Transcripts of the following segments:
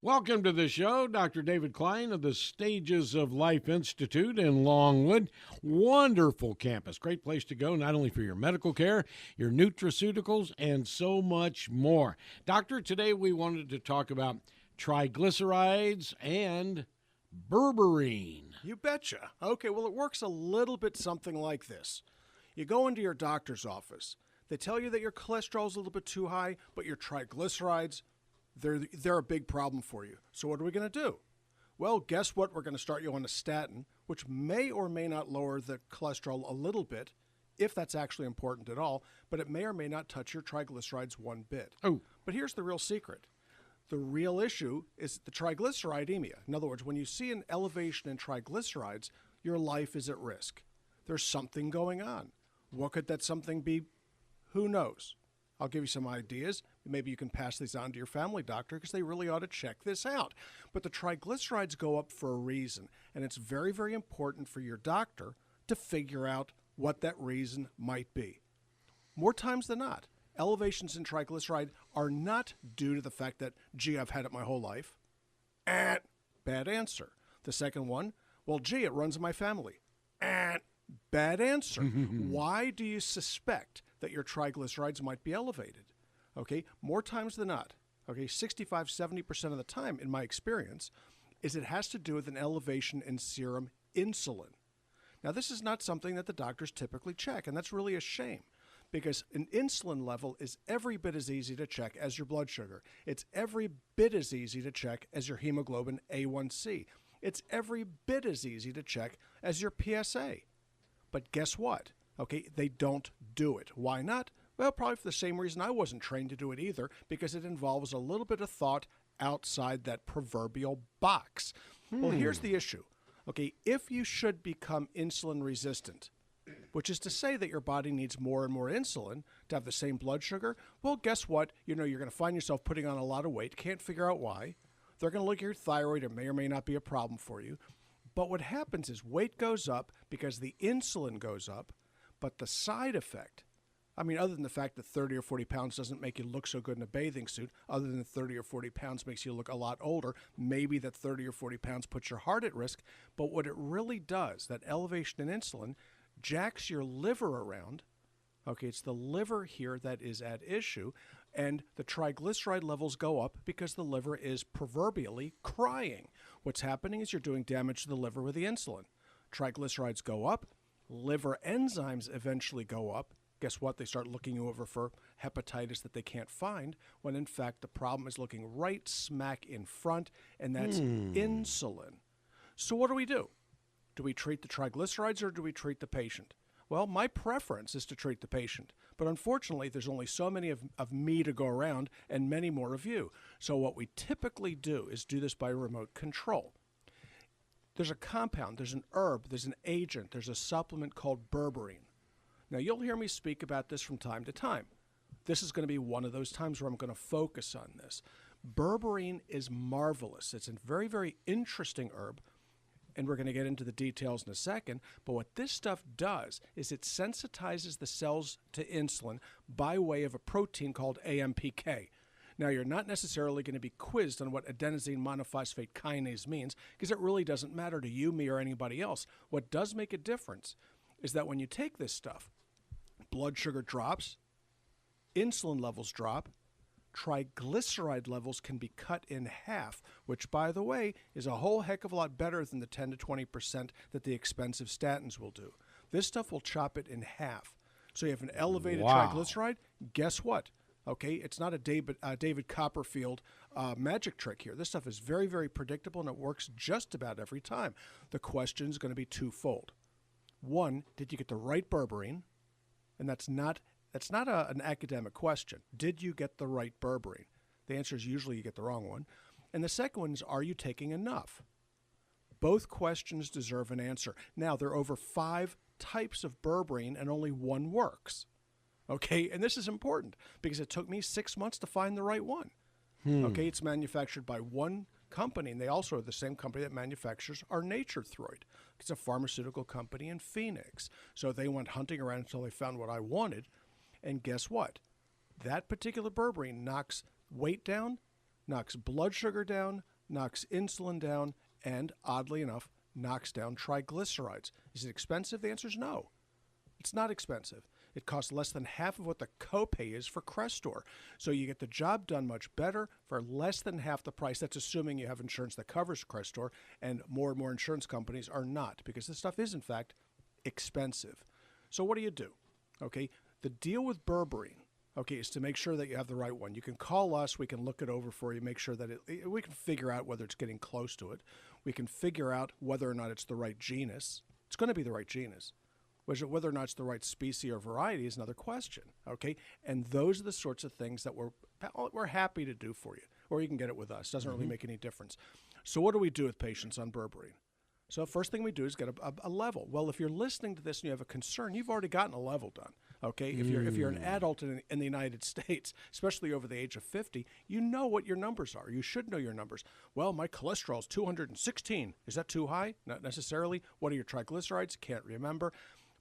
Welcome to the show, Dr. David Klein of the Stages of Life Institute in Longwood. Wonderful campus. Great place to go, not only for your medical care, your nutraceuticals, and so much more. Doctor, today we wanted to talk about triglycerides and berberine. You betcha. Okay, well, it works a little bit something like this. You go into your doctor's office. They tell you that your cholesterol's a little bit too high, but your triglycerides, they're a big problem for you. So what are we going to do? Well, guess what? We're going to start you on a statin, which may or may not lower the cholesterol a little bit, if that's actually important at all, but it may or may not touch your triglycerides one bit. Oh. But here's the real secret. The real issue is the triglyceridemia. In other words, when you see an elevation in triglycerides, your life is at risk. There's something going on. What could that something be? Who knows? I'll give you some ideas. Maybe you can pass these on to your family doctor because they really ought to check this out. But the triglycerides go up for a reason, and it's very, very important for your doctor to figure out what that reason might be. More times than not, elevations in triglyceride are not due to the fact that, gee, I've had it my whole life. Bad answer. The second one, well, gee, it runs in my family. Bad answer. Why do you suspect that your triglycerides might be elevated? Okay, more times than not, okay, 65, 70% of the time in my experience, is it has to do with an elevation in serum insulin. Now, this is not something that the doctors typically check, and that's really a shame because an insulin level is every bit as easy to check as your blood sugar. It's every bit as easy to check as your hemoglobin A1C. It's every bit as easy to check as your PSA. But guess what? Okay, they don't do it. Why not? Well, probably for the same reason I wasn't trained to do it either, because it involves a little bit of thought outside that proverbial box. Well, here's the issue. Okay, if you should become insulin resistant, which is to say that your body needs more and more insulin to have the same blood sugar, well, guess what? You're going to find yourself putting on a lot of weight, can't figure out why. They're going to look at your thyroid. It may or may not be a problem for you. But what happens is weight goes up because the insulin goes up, but the side effect, I mean, other than the fact that 30 or 40 pounds doesn't make you look so good in a bathing suit, other than 30 or 40 pounds makes you look a lot older, maybe that 30 or 40 pounds puts your heart at risk, but what it really does, that elevation in insulin, jacks your liver around. Okay, it's the liver here that is at issue, and the triglyceride levels go up because the liver is proverbially crying. What's happening is you're doing damage to the liver with the insulin. Triglycerides go up, liver enzymes eventually go up. Guess what? They start looking you over for hepatitis that they can't find, when in fact the problem is looking right smack in front, and that's insulin. So what do? Do we treat the triglycerides or do we treat the patient? Well, my preference is to treat the patient, but unfortunately there's only so many of me to go around and many more of you. So what we typically do is do this by remote control. There's a compound, there's an herb, there's an agent, there's a supplement called berberine. Now, you'll hear me speak about this from time to time. This is going to be one of those times where I'm going to focus on this. Berberine is marvelous. It's a very, very interesting herb, and we're going to get into the details in a second. But what this stuff does is it sensitizes the cells to insulin by way of a protein called AMPK. Now, you're not necessarily going to be quizzed on what adenosine monophosphate kinase means, because it really doesn't matter to you, me, or anybody else. What does make a difference is that when you take this stuff, blood sugar drops, insulin levels drop, triglyceride levels can be cut in half, which, by the way, is a whole heck of a lot better than the 10 to 20% that the expensive statins will do. This stuff will chop it in half. So you have an elevated triglyceride. Guess what? Okay, it's not a David Copperfield magic trick here. This stuff is very, very predictable, and it works just about every time. The question is going to be twofold. One, did you get the right berberine? And that's not an academic question. Did you get the right berberine? The answer is usually you get the wrong one. And the second one is, are you taking enough? Both questions deserve an answer. Now, there are over 5 types of berberine, and only one works. Okay, and this is important because it took me 6 months to find the right one. Okay, it's manufactured by one company, and they also are the same company that manufactures our NatureThroid. It's a pharmaceutical company in Phoenix. So they went hunting around until they found what I wanted, and guess what? That particular berberine knocks weight down, knocks blood sugar down, knocks insulin down, and oddly enough, knocks down triglycerides. Is it expensive? The answer is no. It's not expensive. It costs less than half of what the copay is for Crestor. So you get the job done much better for less than half the price. That's assuming you have insurance that covers Crestor, and more insurance companies are not, because this stuff is, in fact, expensive. So what do you do? Okay, the deal with Berberine, okay, is to make sure that you have the right one. You can call us. We can look it over for you, make sure that we can figure out whether it's getting close to it. We can figure out whether or not it's the right genus. It's going to be the right genus. Whether or not it's the right species or variety is another question, okay? And those are the sorts of things that we're happy to do for you, or you can get it with us. Doesn't really make any difference. So what do we do with patients on Berberine? So first thing we do is get a level. Well, if you're listening to this and you have a concern, you've already gotten a level done, okay? If you're an adult in the United States, especially over the age of 50, you know what your numbers are. You should know your numbers. Well, my cholesterol is 216. Is that too high? Not necessarily. What are your triglycerides? Can't remember.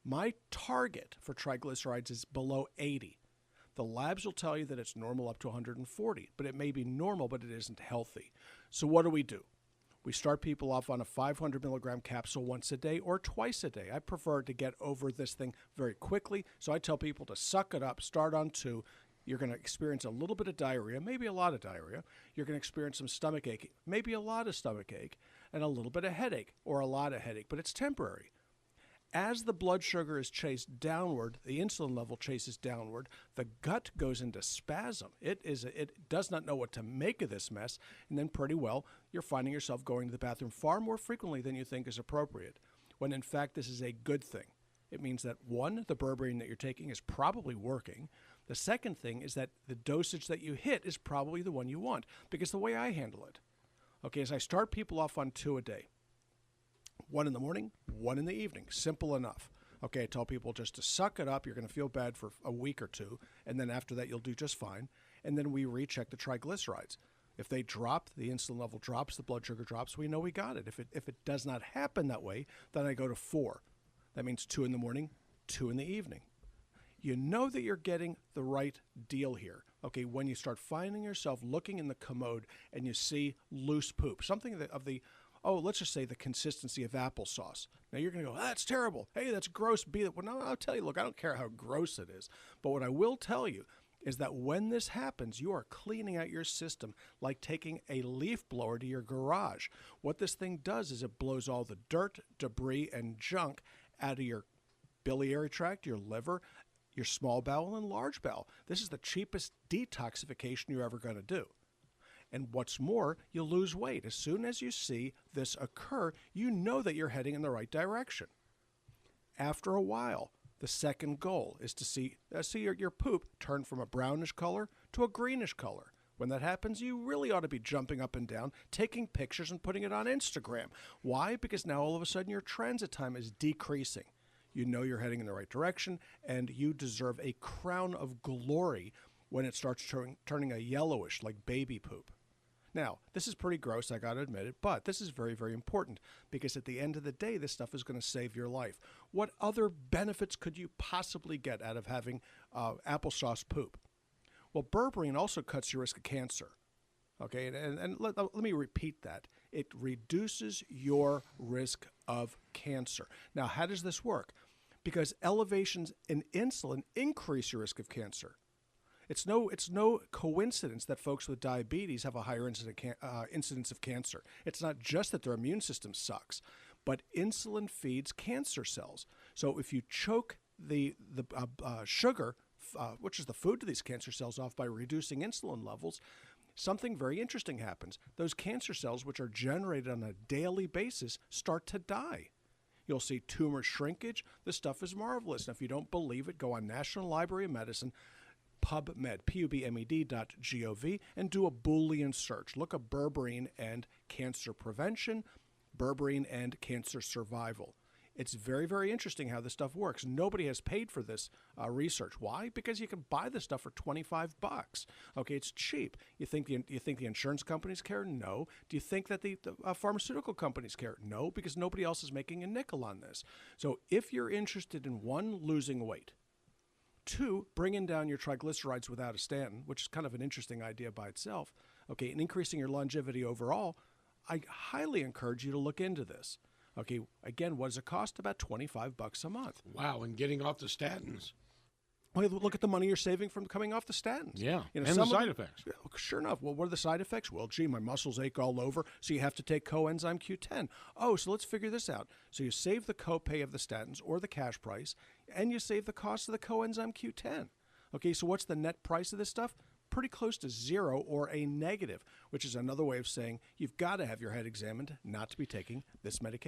My target for triglycerides is below 80. The labs will tell you that it's normal up to 140, but it may be normal, but it isn't healthy. So what do? We start people off on a 500 milligram capsule once a day or twice a day. I prefer to get over this thing very quickly, so I tell people to suck it up, start on 2. You're going to experience a little bit of diarrhea, maybe a lot of diarrhea. You're going to experience some stomach ache, maybe a lot of stomach ache, and a little bit of headache or a lot of headache, but it's temporary. As the blood sugar is chased downward, the insulin level chases downward, the gut goes into spasm. It does not know what to make of this mess, and then pretty well, you're finding yourself going to the bathroom far more frequently than you think is appropriate, when in fact this is a good thing. It means that, one, the berberine that you're taking is probably working. The second thing is that the dosage that you hit is probably the one you want, because the way I handle it, okay, is I start people off on 2 a day. 1 in the morning, 1 in the evening. Simple enough. Okay, I tell people just to suck it up. You're going to feel bad for a week or 2, and then after that, you'll do just fine. And then we recheck the triglycerides. If they drop, the insulin level drops, the blood sugar drops, we know we got it. If it does not happen that way, then I go to 4. That means 2 in the morning, 2 in the evening. You know that you're getting the right deal here. Okay, when you start finding yourself looking in the commode and you see loose poop, something let's just say the consistency of applesauce. Now you're going to go, that's terrible. Hey, that's gross. Well, no, I'll tell you, look, I don't care how gross it is. But what I will tell you is that when this happens, you are cleaning out your system like taking a leaf blower to your garage. What this thing does is it blows all the dirt, debris, and junk out of your biliary tract, your liver, your small bowel, and large bowel. This is the cheapest detoxification you're ever going to do. And what's more, you'll lose weight. As soon as you see this occur, you know that you're heading in the right direction. After a while, the second goal is to see your poop turn from a brownish color to a greenish color. When that happens, you really ought to be jumping up and down, taking pictures and putting it on Instagram. Why? Because now all of a sudden your transit time is decreasing. You know you're heading in the right direction, and you deserve a crown of glory when it starts turning a yellowish, like baby poop. Now, this is pretty gross, I got to admit it, but this is very, very important because at the end of the day, this stuff is going to save your life. What other benefits could you possibly get out of having applesauce poop? Well, berberine also cuts your risk of cancer. Okay, and let me repeat that. It reduces your risk of cancer. Now, how does this work? Because elevations in insulin increase your risk of cancer. It's no coincidence that folks with diabetes have a higher incidence of cancer. It's not just that their immune system sucks, but insulin feeds cancer cells. So if you choke the sugar, which is the food to these cancer cells, off by reducing insulin levels, something very interesting happens. Those cancer cells, which are generated on a daily basis, start to die. You'll see tumor shrinkage. This stuff is marvelous. Now, if you don't believe it, go on National Library of Medicine, PubMed, PubMed.gov, and do a Boolean search. Look up berberine and cancer prevention, berberine and cancer survival. It's very, very interesting how this stuff works. Nobody has paid for this research. Why? Because you can buy this stuff for $25. Okay, it's cheap. You think the insurance companies care? No. Do you think that the pharmaceutical companies care? No, because nobody else is making a nickel on this. So if you're interested in, 1, losing weight, 2, bringing down your triglycerides without a statin, which is kind of an interesting idea by itself, okay, and increasing your longevity overall, I highly encourage you to look into this. Okay, again, what does it cost? About $25 a month. Wow, and getting off the statins. Well, look at the money you're saving from coming off the statins. Yeah, you know, and the side effects. Sure enough. Well, what are the side effects? Well, gee, my muscles ache all over, so you have to take coenzyme Q10. Oh, so let's figure this out. So you save the copay of the statins or the cash price, and you save the cost of the coenzyme Q10. Okay, so what's the net price of this stuff? Pretty close to zero or a negative, which is another way of saying you've got to have your head examined not to be taking this medication.